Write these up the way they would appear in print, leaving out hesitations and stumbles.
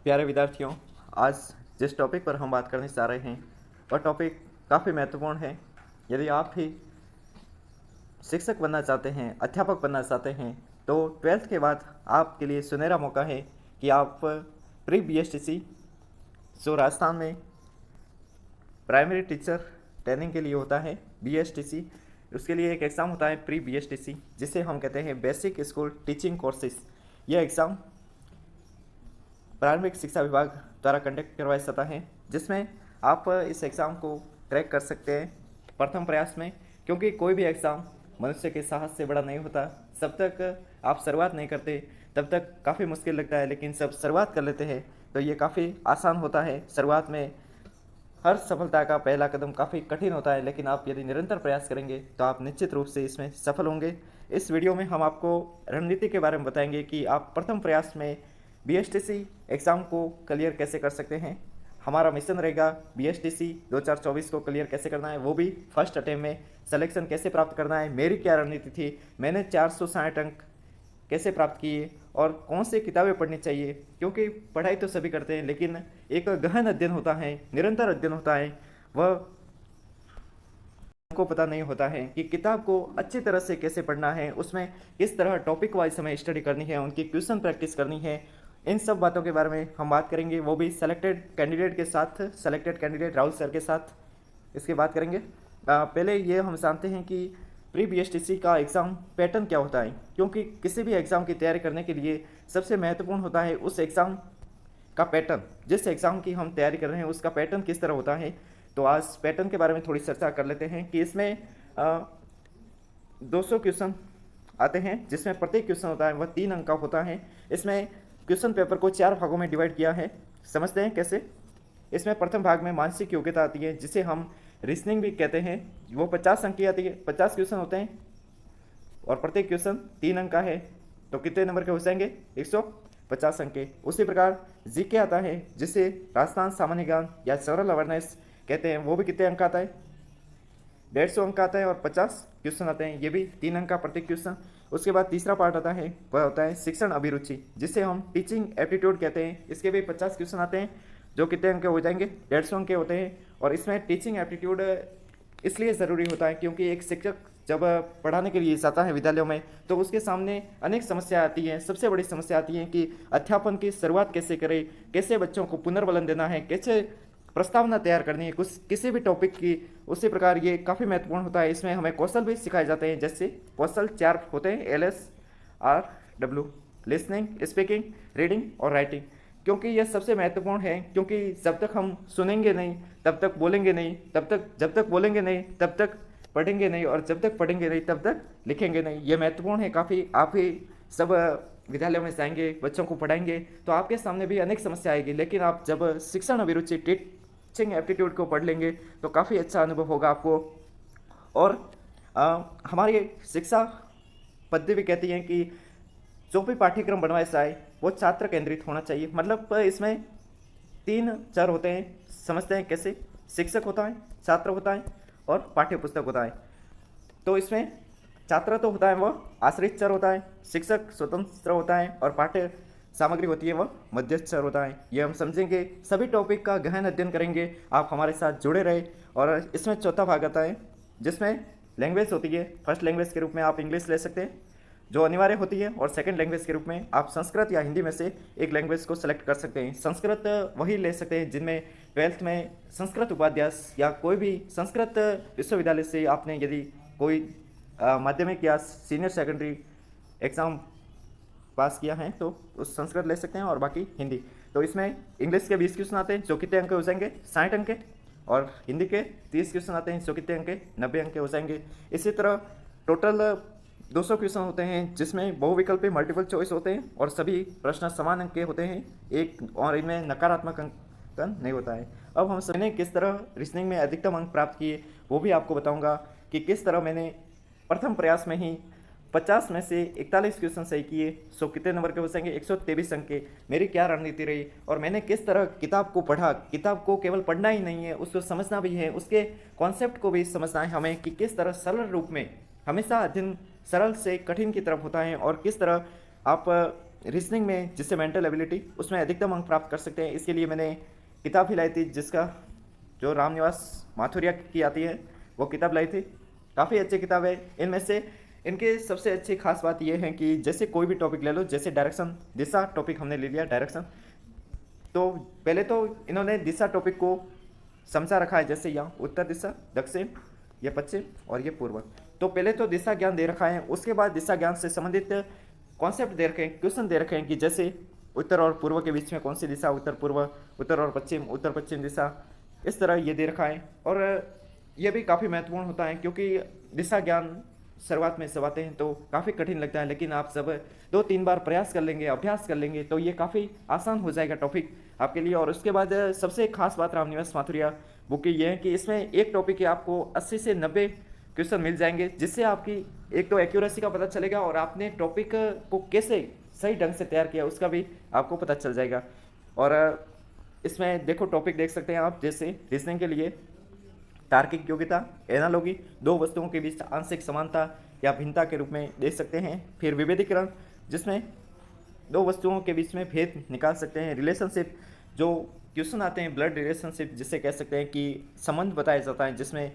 प्यारे विद्यार्थियों, आज जिस टॉपिक पर हम बात करने जा रहे हैं वह टॉपिक काफ़ी महत्वपूर्ण है। यदि आप भी शिक्षक बनना चाहते हैं, अध्यापक बनना चाहते हैं, तो ट्वेल्थ के बाद आपके लिए सुनहरा मौका है कि आप प्री BSTC जो राजस्थान में प्राइमरी टीचर ट्रेनिंग के लिए होता है BSTC, उसके लिए एक एग्ज़ाम होता है प्री BSTC जिसे हम कहते हैं बेसिक स्कूल टीचिंग कोर्सेज। यह एग्ज़ाम प्रारंभिक शिक्षा विभाग द्वारा कंडक्ट करवाया जाता है, जिसमें आप इस एग्ज़ाम को क्रैक कर सकते हैं प्रथम प्रयास में, क्योंकि कोई भी एग्ज़ाम मनुष्य के साहस से बड़ा नहीं होता। जब तक आप शुरुआत नहीं करते तब तक काफ़ी मुश्किल लगता है, लेकिन जब शुरुआत कर लेते हैं तो ये काफ़ी आसान होता है। शुरुआत में हर सफलता का पहला कदम काफ़ी कठिन होता है, लेकिन आप यदि निरंतर प्रयास करेंगे तो आप निश्चित रूप से इसमें सफल होंगे। इस वीडियो में हम आपको रणनीति के बारे में बताएंगे कि आप प्रथम प्रयास में BSTC एग्ज़ाम को क्लियर कैसे कर सकते हैं। हमारा मिशन रहेगा BSTC 2024 को क्लियर कैसे करना है, वो भी फर्स्ट अटेम्प्ट में। सिलेक्शन कैसे प्राप्त करना है, मेरी क्या रणनीति थी, मैंने 460 अंक कैसे प्राप्त किए और कौन सी किताबें पढ़नी चाहिए, क्योंकि पढ़ाई तो सभी करते हैं, लेकिन एक गहन अध्ययन होता है, निरंतर अध्ययन होता है। वह को पता नहीं होता है कि किताब को अच्छी तरह से कैसे पढ़ना है, उसमें किस तरह टॉपिक वाइज हमें स्टडी करनी है, उनकी क्वेश्चन प्रैक्टिस करनी है। इन सब बातों के बारे में हम बात करेंगे, वो भी सेलेक्टेड कैंडिडेट के साथ, सेलेक्टेड कैंडिडेट राहुल सर के साथ इसकी बात करेंगे। पहले ये हम जानते हैं कि प्री BSTC का एग्ज़ाम पैटर्न क्या होता है, क्योंकि किसी भी एग्ज़ाम की तैयारी करने के लिए सबसे महत्वपूर्ण होता है उस एग्ज़ाम का पैटर्न। जिस एग्ज़ाम की हम तैयारी कर रहे हैं उसका पैटर्न किस तरह होता है। तो आज पैटर्न के बारे में थोड़ी चर्चा कर लेते हैं कि इसमें 200 क्वेश्चन आते हैं, जिसमें प्रत्येक क्वेश्चन होता है वह 3 अंक का होता है। इसमें क्वेश्चन पेपर को 4 भागों में डिवाइड किया है। समझते हैं कैसे। इसमें प्रथम भाग में मानसिक योग्यता आती है, जिसे हम रीजनिंग भी कहते हैं। वो 50 अंक की आती है, 50 क्वेश्चन होते हैं और प्रत्येक क्वेश्चन 3 अंक का है। तो कितने नंबर के हो जाएंगे, 150 अंक के। उसी प्रकार GK आता है, जिसे राजस्थान सामान्य ज्ञान या जनरल अवेयरनेस कहते हैं। वो भी कितने अंक आता है, 150 अंक आता है और 50 क्वेश्चन आते हैं, ये भी 3 अंक का प्रत्येक क्वेश्चन। उसके बाद तीसरा पार्ट आता है, वह होता है शिक्षण अभिरुचि, जिसे हम टीचिंग एप्टीट्यूड कहते हैं। इसके भी 50 क्वेश्चन आते हैं, जो कितने अंक के हो जाएंगे, 150 अंक के होते हैं। और इसमें टीचिंग एप्टीट्यूड इसलिए ज़रूरी होता है क्योंकि एक शिक्षक जब पढ़ाने के लिए जाता है विद्यालयों में, तो उसके सामने अनेक समस्या आती हैं। सबसे बड़ी समस्या आती है कि अध्यापन की शुरुआत कैसे करें, कैसे बच्चों को पुनर्बलन देना है, कैसे प्रस्तावना तैयार करनी है कुछ किसी भी टॉपिक की। उसी प्रकार ये काफ़ी महत्वपूर्ण होता है। इसमें हमें कौशल भी सिखाए जाते हैं, जैसे कौशल 4 होते हैं, LSRW, लिसनिंग, स्पीकिंग, रीडिंग और राइटिंग। क्योंकि यह सबसे महत्वपूर्ण है, क्योंकि जब तक हम सुनेंगे नहीं तब तक बोलेंगे नहीं, जब तक बोलेंगे नहीं तब तक पढ़ेंगे नहीं, और जब तक पढ़ेंगे नहीं तब तक लिखेंगे नहीं। यह महत्वपूर्ण है काफ़ी। आप ही सब विद्यालयों में जाएंगे, बच्चों को पढ़ाएंगे, तो आपके सामने भी अनेक समस्या आएगी, लेकिन आप जब शिक्षण अभिरुचि टीचिंग एप्टीट्यूड को पढ़ लेंगे तो काफ़ी अच्छा अनुभव होगा आपको। और हमारी शिक्षा पद्धति भी कहती है कि जो भी पाठ्यक्रम बनवाया जाए वो छात्र केंद्रित होना चाहिए। मतलब इसमें 3 चर होते हैं, समझते हैं कैसे। शिक्षक होता है, छात्र होता है और पाठ्य पुस्तक होता है। तो इसमें छात्र तो होता है वह आश्रित चर होता है, शिक्षक स्वतंत्र होता है और पाठ्य सामग्री होती है वह मध्यस्थ चर होता है। ये हम समझेंगे, सभी टॉपिक का गहन अध्ययन करेंगे। आप हमारे साथ जुड़े रहे। और इसमें चौथा भाग आता है, जिसमें लैंग्वेज होती है। फर्स्ट लैंग्वेज के रूप में आप इंग्लिश ले सकते हैं, जो अनिवार्य होती है, और सेकंड लैंग्वेज के रूप में आप संस्कृत या हिंदी में से एक लैंग्वेज को सेलेक्ट कर सकते हैं। संस्कृत वही ले सकते हैं जिनमें ट्वेल्थ में संस्कृत उपाध्यास या कोई भी संस्कृत विश्वविद्यालय से आपने यदि कोई माध्यमिक या सीनियर सेकेंडरी एग्ज़ाम पास किया है तो उस संस्कृत ले सकते हैं, और बाकी हिंदी। तो इसमें इंग्लिश के 20 क्वेश्चन आते हैं, जो कितने अंक हो जाएंगे, 60 अंक के, और हिंदी के 30 क्वेश्चन आते हैं, जो कितने अंक के, 90 अंक के हो जाएंगे। इसी तरह टोटल 200 क्वेश्चन होते हैं, जिसमें बहुविकल्पी मल्टीपल चॉइस होते हैं और सभी प्रश्न समान अंक के होते हैं एक, और इनमें नकारात्मक अंकन नहीं होता है। अब हम मैंने किस तरह रीजनिंग में अधिकतम अंक प्राप्त किए वो भी आपको बताऊंगा कि किस तरह मैंने प्रथम प्रयास में ही 50 में से 41 क्वेश्चन सही किए, सो कितने नंबर के हो जाएंगे, 123 अंक के। मेरी क्या रणनीति रही और मैंने किस तरह किताब को पढ़ा। किताब को केवल पढ़ना ही नहीं है, उसको समझना भी है, उसके कॉन्सेप्ट को भी समझना है हमें कि किस तरह सरल रूप में, हमेशा अध्ययन सरल से कठिन की तरफ होता है, और किस तरह आप रीजनिंग में जिससे मेंटल एबिलिटी उसमें अधिकतम अंक प्राप्त कर सकते हैं। इसके लिए मैंने किताब भी लाई थी, जिसका जो रामनिवास माथुरिया की आती है वो किताब लाई थी। काफ़ी अच्छी किताब है। इनमें से इनके सबसे अच्छी खास बात यह है कि जैसे कोई भी टॉपिक ले लो, जैसे डायरेक्शन, दिशा टॉपिक हमने ले लिया डायरेक्शन, तो पहले तो इन्होंने दिशा टॉपिक को समझा रखा है, जैसे यहाँ उत्तर दिशा, दक्षिण, ये पश्चिम और ये पूर्व। तो पहले तो दिशा ज्ञान दे रखा है, उसके बाद दिशा ज्ञान से संबंधित कॉन्सेप्ट दे रखे हैं, क्वेश्चन दे रखे हैं कि जैसे उत्तर और पूर्व के बीच में कौन सी दिशा, उत्तर पूर्व, उत्तर और पश्चिम, उत्तर पश्चिम दिशा, इस तरह ये दे रखा है। और ये भी काफ़ी महत्वपूर्ण होता है, क्योंकि दिशा ज्ञान शुरुआत में सब आते हैं तो काफ़ी कठिन लगता है, लेकिन आप सब 2-3 बार प्रयास कर लेंगे, अभ्यास कर लेंगे, तो ये काफ़ी आसान हो जाएगा टॉपिक आपके लिए। और उसके बाद सबसे खास बात रामनिवास माथुरिया बुक की ये है कि इसमें एक टॉपिक के आपको 80 से 90 क्वेश्चन मिल जाएंगे, जिससे आपकी एक तो एक्यूरेसी का पता चलेगा और आपने टॉपिक को कैसे सही ढंग से तैयार किया उसका भी आपको पता चल जाएगा। और इसमें देखो टॉपिक देख सकते हैं आप, जैसे रीजनिंग के लिए तार्किक योग्यता, एनालॉजी, दो वस्तुओं के बीच आंशिक समानता या भिन्नता के रूप में देख सकते हैं। फिर विभेदीकरण, जिसमें दो वस्तुओं के बीच में भेद निकाल सकते हैं। रिलेशनशिप, जो क्वेश्चन आते हैं ब्लड रिलेशनशिप, जिसे कह सकते हैं कि संबंध बताया जाता है जिसमें।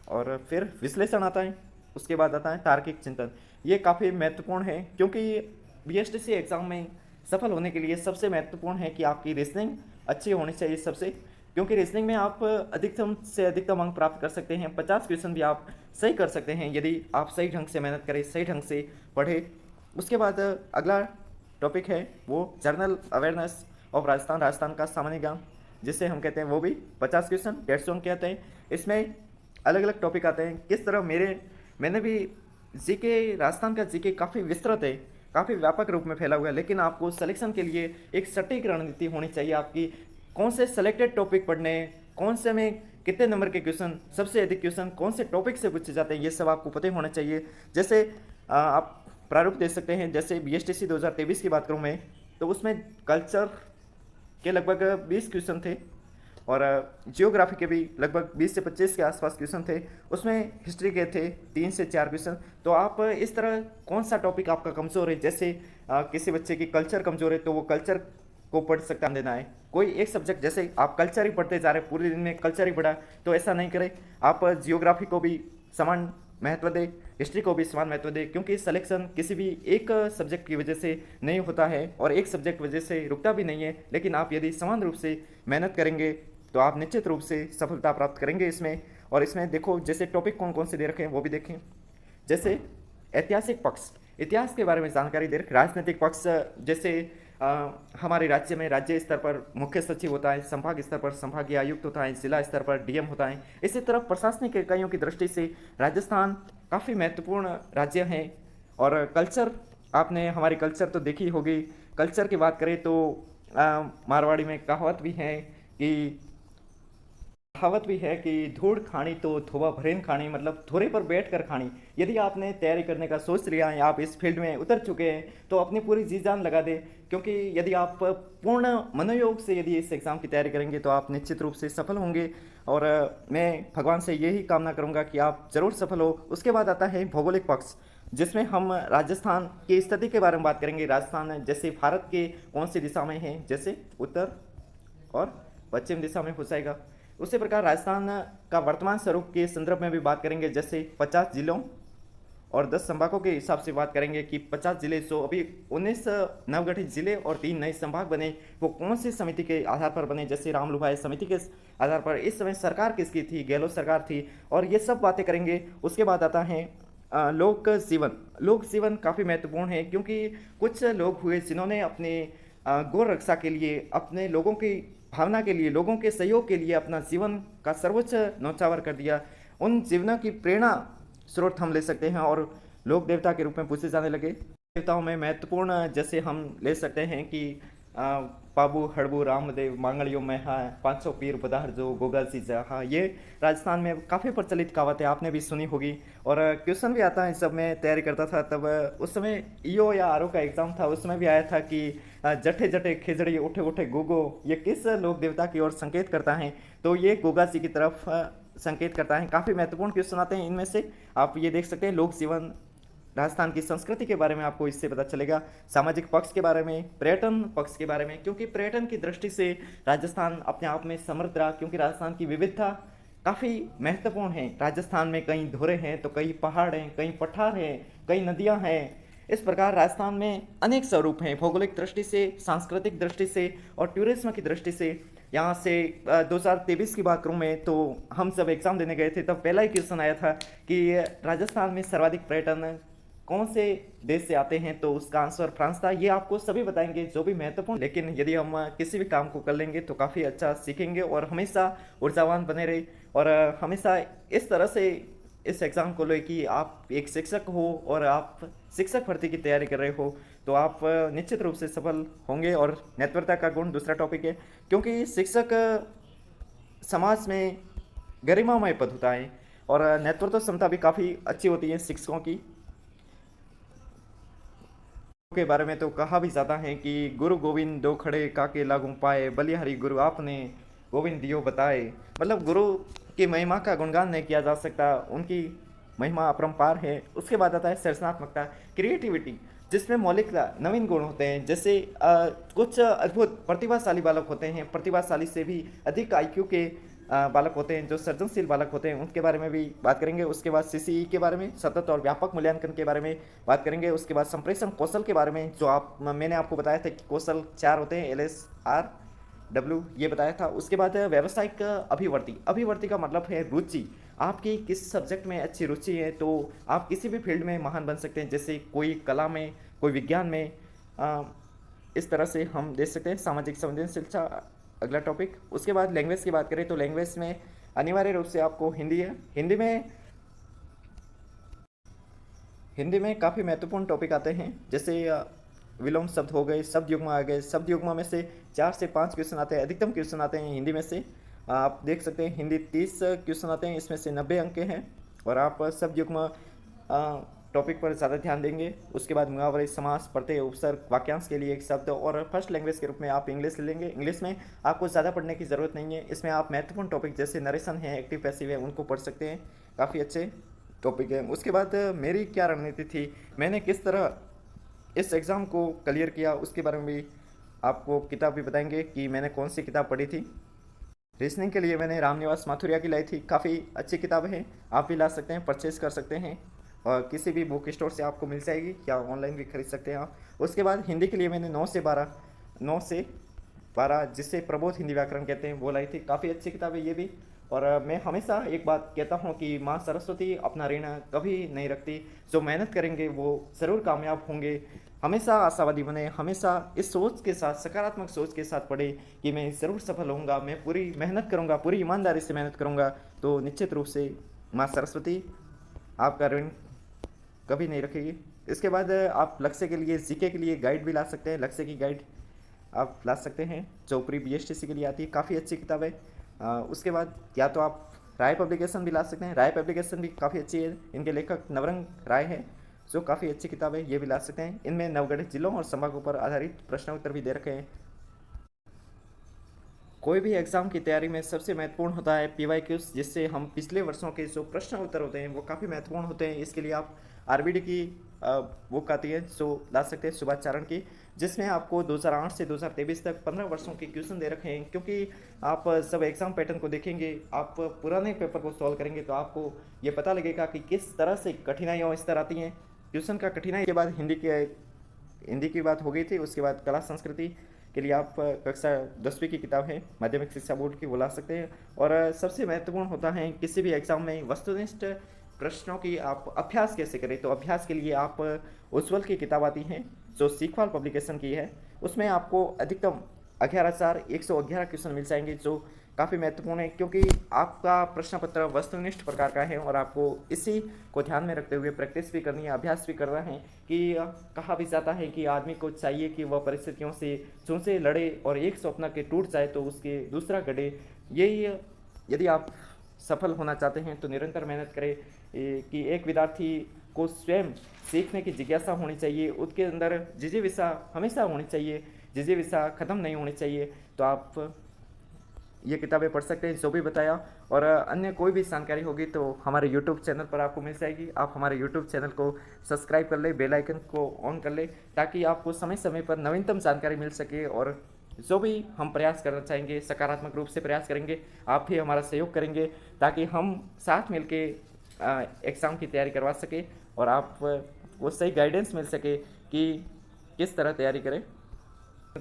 और फिर विश्लेषण आता है, उसके बाद आता है तार्किक चिंतन। ये काफ़ी महत्वपूर्ण है, क्योंकि बीएसटीसी एग्ज़ाम में सफल होने के लिए सबसे महत्वपूर्ण है कि आपकी रीजनिंग अच्छी होनी चाहिए सबसे, क्योंकि रीजनिंग में आप अधिकतम से अधिकतम अंक प्राप्त कर सकते हैं। 50 क्वेश्चन भी आप सही कर सकते हैं यदि आप सही ढंग से मेहनत करें, सही ढंग से पढ़े। उसके बाद अगला टॉपिक है वो general awareness of Rajasthan, Rajasthan का सामान्य ज्ञान, जिसे हम कहते हैं, वो भी 50 क्वेश्चन 150 अंक कहते हैं। इसमें अलग अलग टॉपिक आते हैं। किस तरह मैंने भी जीके, राजस्थान का जीके काफ़ी विस्तृत है, काफ़ी व्यापक रूप में फैला हुआ है, लेकिन आपको सिलेक्शन के लिए एक सटीक रणनीति होनी चाहिए आपकी। कौन से सेलेक्टेड टॉपिक पढ़ने हैं, कौन से में कितने नंबर के क्वेश्चन, सबसे अधिक क्वेश्चन कौन से टॉपिक से पूछे जाते हैं, ये सब आपको पता होना चाहिए। जैसे आप प्रारूप दे सकते हैं, जैसे बीएसटीसी 2023 की बात करूँ मैं, तो उसमें कल्चर के लगभग 20 क्वेश्चन थे और जियोग्राफी के भी लगभग 20 से 25 के आसपास क्वेश्चन थे। उसमें हिस्ट्री के थे 3 से 4 क्वेश्चन। तो आप इस तरह कौन सा टॉपिक आपका कमज़ोर है, जैसे किसी बच्चे की कल्चर कमज़ोर है तो वो कल्चर को पढ़ सकता देना है। कोई एक सब्जेक्ट, जैसे आप कल्चर ही पढ़ते जा रहे, पूरे दिन में कल्चर ही पढ़ा, तो ऐसा नहीं करें। आप जियोग्राफी को भी समान महत्व दें, हिस्ट्री को भी समान महत्व दें, क्योंकि सिलेक्शन किसी भी एक सब्जेक्ट की वजह से नहीं होता है और एक सब्जेक्ट वजह से रुकता भी नहीं है। लेकिन आप यदि समान रूप से मेहनत करेंगे तो आप निश्चित रूप से सफलता प्राप्त करेंगे इसमें। और इसमें देखो जैसे टॉपिक कौन कौन से दे रखे हैं वो भी देखें। जैसे ऐतिहासिक पक्ष, इतिहास के बारे में जानकारी दे रखे। राजनीतिक पक्ष, जैसे हमारे राज्य में राज्य स्तर पर मुख्य सचिव होता है, संभाग स्तर पर संभागीय आयुक्त होता है, जिला स्तर पर डीएम होता है। इसी तरह प्रशासनिक इकाइयों की दृष्टि से राजस्थान काफ़ी महत्वपूर्ण राज्य है। और कल्चर, आपने हमारी कल्चर तो देखी होगी। कल्चर की बात करें तो मारवाड़ी में कहावत भी है कि धूड़ खानी तो धोबा भरेन खानी, मतलब धोरे पर बैठ कर खानी। यदि आपने तैयारी करने का सोच लिया है, आप इस फील्ड में उतर चुके हैं, तो अपनी पूरी जी जान लगा दें, क्योंकि यदि आप पूर्ण मनोयोग से यदि इस एग्ज़ाम की तैयारी करेंगे तो आप निश्चित रूप से सफल होंगे। और मैं भगवान से यही कामना करूँगा कि आप ज़रूर सफल हो। उसके बाद आता है भौगोलिक पक्ष, जिसमें हम राजस्थान की स्थिति के बारे में बात करेंगे। राजस्थान जैसे भारत के कौन सी दिशा में है, जैसे उत्तर और पश्चिम दिशा में हो जाएगा। उसी प्रकार राजस्थान का वर्तमान स्वरूप के संदर्भ में भी बात करेंगे, जैसे 50 जिलों और 10 संभागों के हिसाब से बात करेंगे कि 50 जिले, जो अभी 19 नवगठित जिले और 3 नए संभाग बने, वो कौन सी समिति के आधार पर बने, जैसे रामलुभाई समिति के आधार पर। इस समय सरकार किसकी थी, गहलोत सरकार थी, और ये सब बातें करेंगे। उसके बाद आता है लोक जीवन। लोक जीवन काफ़ी महत्वपूर्ण है, क्योंकि कुछ लोग हुए जिन्होंने अपने गौ रक्षा के लिए, अपने लोगों की भावना के लिए, लोगों के सहयोग के लिए अपना जीवन का सर्वोच्च न्यौछावर कर दिया। उन जीवनों की प्रेरणा स्रोत हम ले सकते हैं और लोक देवता के रूप में पूछे जाने लगे। देवताओं में महत्वपूर्ण जैसे हम ले सकते हैं कि पाबू, हड़बू, रामदेव, मांगलियो में हाँ, 500 पीर बदार जो गोगा सी जहाँ, ये राजस्थान में काफ़ी प्रचलित कहावत है, आपने भी सुनी होगी। और क्वेश्चन भी आता है, जब मैं तैयारी करता था तब उस समय ईओ या आरओ का एग्ज़ाम था, उस समय भी आया था कि जठे जठे खिजड़ी उठे उठे गोगो, ये किस लोक देवता की ओर संकेत करता है, तो ये गोगा जी की तरफ संकेत करता है। काफ़ी महत्वपूर्ण क्वेश्चन आते हैं इनमें से, आप ये देख सकते हैं। लोक जीवन राजस्थान की संस्कृति के बारे में आपको इससे पता चलेगा, सामाजिक पक्ष के बारे में, पर्यटन पक्ष के बारे में, क्योंकि पर्यटन की दृष्टि से राजस्थान अपने आप में समृद्ध रहा, क्योंकि राजस्थान की विविधता काफ़ी महत्वपूर्ण है। राजस्थान में कई धोरे हैं तो कई पहाड़ हैं, कई पठार हैं, कई नदियां हैं। इस प्रकार राजस्थान में अनेक स्वरूप हैं, भौगोलिक दृष्टि से, सांस्कृतिक दृष्टि से और टूरिज्म की दृष्टि से। यहाँ से 2023 की बात करूँ मैं, तो हम सब एग्ज़ाम देने गए थे, तब पहला ही क्वेश्चन आया था कि राजस्थान में सर्वाधिक पर्यटन कौन से देश से आते हैं, तो उसका आंसर फ्रांस था। ये आपको सभी बताएंगे जो भी महत्वपूर्ण, लेकिन यदि हम किसी भी काम को कर लेंगे तो काफ़ी अच्छा सीखेंगे और हमेशा ऊर्जावान बने रहे। और हमेशा इस तरह से इस एग्ज़ाम को ले कि आप एक शिक्षक हो और आप शिक्षक भर्ती की तैयारी कर रहे हो, तो आप निश्चित रूप से सफल होंगे। और नेतृत्व का गुण दूसरा टॉपिक है, क्योंकि शिक्षक समाज में गरिमामय पद होता है और नेतृत्व क्षमता भी काफ़ी अच्छी होती है शिक्षकों की। के बारे में तो कहा भी जाता है कि गुरु गोविंद दो खड़े काके लागू पाए, बलिहारी गुरु आपने गोविंद दियो बताए। मतलब गुरु की महिमा का गुणगान नहीं किया जा सकता, उनकी महिमा अपरंपार है। उसके बाद आता है सृजनात्मकता, क्रिएटिविटी, जिसमें मौलिकता, नवीन गुण होते हैं। जैसे कुछ अद्भुत प्रतिभाशाली बालक होते हैं, प्रतिभाशाली से भी अधिक आईक्यू के बालक होते हैं, जो सृजनशील बालक होते हैं, उनके बारे में भी बात करेंगे। उसके बाद सीसीई के बारे में, सतत और व्यापक मूल्यांकन के बारे में बात करेंगे। उसके बाद संप्रेषण कौशल के बारे में, जो मैंने आपको बताया था कि कौशल 4 होते हैं, LSRW ये बताया था। उसके बाद व्यावसायिक अभिवर्ती, अभिवर्ती का मतलब है रुचि, आपकी किस सब्जेक्ट में अच्छी रुचि है तो आप किसी भी फील्ड में महान बन सकते हैं। जैसे कोई कला में, कोई विज्ञान में, इस तरह से हम देख सकते हैं। सामाजिक संवेदनशीलता अगला टॉपिक। उसके बाद लैंग्वेज की बात करें तो लैंग्वेज में अनिवार्य रूप से आपको हिंदी है। हिंदी में काफ़ी महत्वपूर्ण टॉपिक आते हैं, जैसे विलोम शब्द हो गए, शब्द युग्म आ गए। शब्द युग्म में से 4 से 5 क्वेश्चन आते हैं, अधिकतम क्वेश्चन आते हैं हिंदी में से। आप देख सकते हैं हिंदी 30 क्वेश्चन आते हैं, इसमें से 90 अंक के हैं और आप शब्द युग्म टॉपिक पर ज़्यादा ध्यान देंगे। उसके बाद मुहावरे, समास, प्रत्यय, उपसर्ग, वाक्यांश के लिए एक शब्द और फर्स्ट लैंग्वेज के रूप में आप इंग्लिश ले लेंगे। इंग्लिश में आपको ज़्यादा पढ़ने की ज़रूरत नहीं है, इसमें आप महत्वपूर्ण टॉपिक जैसे नरेशन है, एक्टिव पैसिव है, उनको पढ़ सकते हैं, काफ़ी अच्छे टॉपिक है। उसके बाद मेरी क्या रणनीति थी, मैंने किस तरह इस एग्ज़ाम को क्लियर किया, उसके बारे में भी आपको किताब भी बताएंगे कि मैंने कौन सी किताब पढ़ी थी। रीजनिंग के लिए मैंने रामनिवास माथुरिया की लाई थी, काफ़ी अच्छी किताब है, आप भी ला सकते हैं, परचेज कर सकते हैं और किसी भी बुक स्टोर से आपको मिल जाएगी या ऑनलाइन भी खरीद सकते हैं आप। उसके बाद हिंदी के लिए मैंने 9 से 12 जिसे प्रबोध हिंदी व्याकरण कहते हैं वो लाई थी, काफ़ी अच्छी किताब है ये भी। और मैं हमेशा एक बात कहता हूँ कि माँ सरस्वती अपना ऋण कभी नहीं रखती, जो मेहनत करेंगे वो ज़रूर कामयाब होंगे। हमेशा आशावादी बने, हमेशा इस सोच के साथ, सकारात्मक सोच के साथ पढ़े कि मैं ज़रूर सफल होऊंगा, मैं पूरी मेहनत करूँगा, पूरी ईमानदारी से मेहनत करूँगा, तो निश्चित रूप से माँ सरस्वती आपका ऋण कभी नहीं रखेगी। इसके बाद आप लक्ष्य के लिए, जीके के लिए गाइड भी ला सकते हैं, लक्ष्य की गाइड आप ला सकते हैं जो प्री BSTC के लिए आती है, काफ़ी अच्छी किताब है। उसके बाद या तो आप राय पब्लिकेशन भी ला सकते हैं, राय पब्लिकेशन भी काफ़ी अच्छी है, इनके लेखक नवरंग राय है, जो काफ़ी अच्छी किताब है, ये भी ला सकते हैं। इनमें नवगठित जिलों और संभागों पर आधारित प्रश्न उत्तर भी दे रखे हैं। कोई भी एग्ज़ाम की तैयारी में सबसे महत्वपूर्ण होता है PYQs, जिससे हम पिछले वर्षों के जो प्रश्न उत्तर होते हैं वो काफ़ी महत्वपूर्ण होते हैं। इसके लिए आप RBD की बुक आती है जो ला सकते हैं, सुभाष चारण की, जिसमें आपको 2008 से 2023 तक 15 वर्षों के क्वेश्चन दे रखे हैं। क्योंकि आप सब एग्ज़ाम पैटर्न को देखेंगे, आप पुराने पेपर को सॉल्व करेंगे तो आपको ये पता लगेगा कि किस तरह से कठिनाइयाँ इस तरह आती हैं। क्वेश्चन का कठिनाई के बाद हिंदी की बात हो गई थी। उसके बाद कला संस्कृति के लिए आप कक्षा 10वीं की किताब है माध्यमिक शिक्षा बोर्ड की, वो ला सकते हैं। और सबसे महत्वपूर्ण होता है किसी भी एग्ज़ाम में वस्तुनिष्ठ प्रश्नों की आप अभ्यास कैसे करें, तो अभ्यास के लिए आप उज्ज्वल की किताब आती है जो सीखवाल पब्लिकेशन की है, उसमें आपको अधिकतम 11,111 क्वेश्चन मिल जाएंगे, जो काफ़ी महत्वपूर्ण है क्योंकि आपका प्रश्न पत्र वस्तुनिष्ठ प्रकार का है और आपको इसी को ध्यान में रखते हुए प्रैक्टिस भी करनी है, अभ्यास भी करना है। कि कहा भी जाता है कि आदमी को चाहिए कि वह परिस्थितियों से चूंसे लड़े और एक स्वप्न के टूट जाए तो उसके दूसरा गढ़े। यही यदि आप सफल होना चाहते हैं तो निरंतर मेहनत करें। कि एक विद्यार्थी को स्वयं सीखने की जिज्ञासा होनी चाहिए, उसके अंदर जिज्ञासा हमेशा होनी चाहिए, जिज्ञासा ख़त्म नहीं होनी चाहिए। तो आप ये किताबें पढ़ सकते हैं जो भी बताया, और अन्य कोई भी जानकारी होगी तो हमारे यूट्यूब चैनल पर आपको मिल जाएगी। आप हमारे यूट्यूब चैनल को सब्सक्राइब कर ले, बेल आइकन को ऑन कर ले, ताकि आपको समय समय पर नवीनतम जानकारी मिल सके। और जो भी हम प्रयास करना चाहेंगे सकारात्मक रूप से प्रयास करेंगे, आप भी हमारा सहयोग करेंगे, ताकि हम साथ मिल के एग्ज़ाम की तैयारी करवा सके और आप वो सही गाइडेंस मिल सके कि किस तरह तैयारी करें।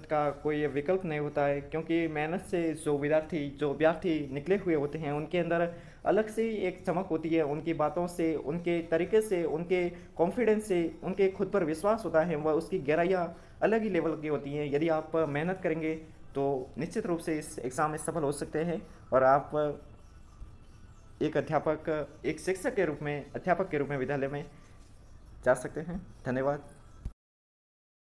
का कोई विकल्प नहीं होता है, क्योंकि मेहनत से जो विद्यार्थी निकले हुए होते हैं उनके अंदर अलग से एक चमक होती है। उनकी बातों से, उनके तरीके से, उनके कॉन्फिडेंस से, उनके खुद पर विश्वास होता है, वह उसकी गहराइयाँ अलग ही लेवल की होती हैं। यदि आप मेहनत करेंगे तो निश्चित रूप से इस एग्ज़ाम में सफल हो सकते हैं और आप एक शिक्षक के रूप में, अध्यापक के रूप में विद्यालय में जा सकते हैं। धन्यवाद।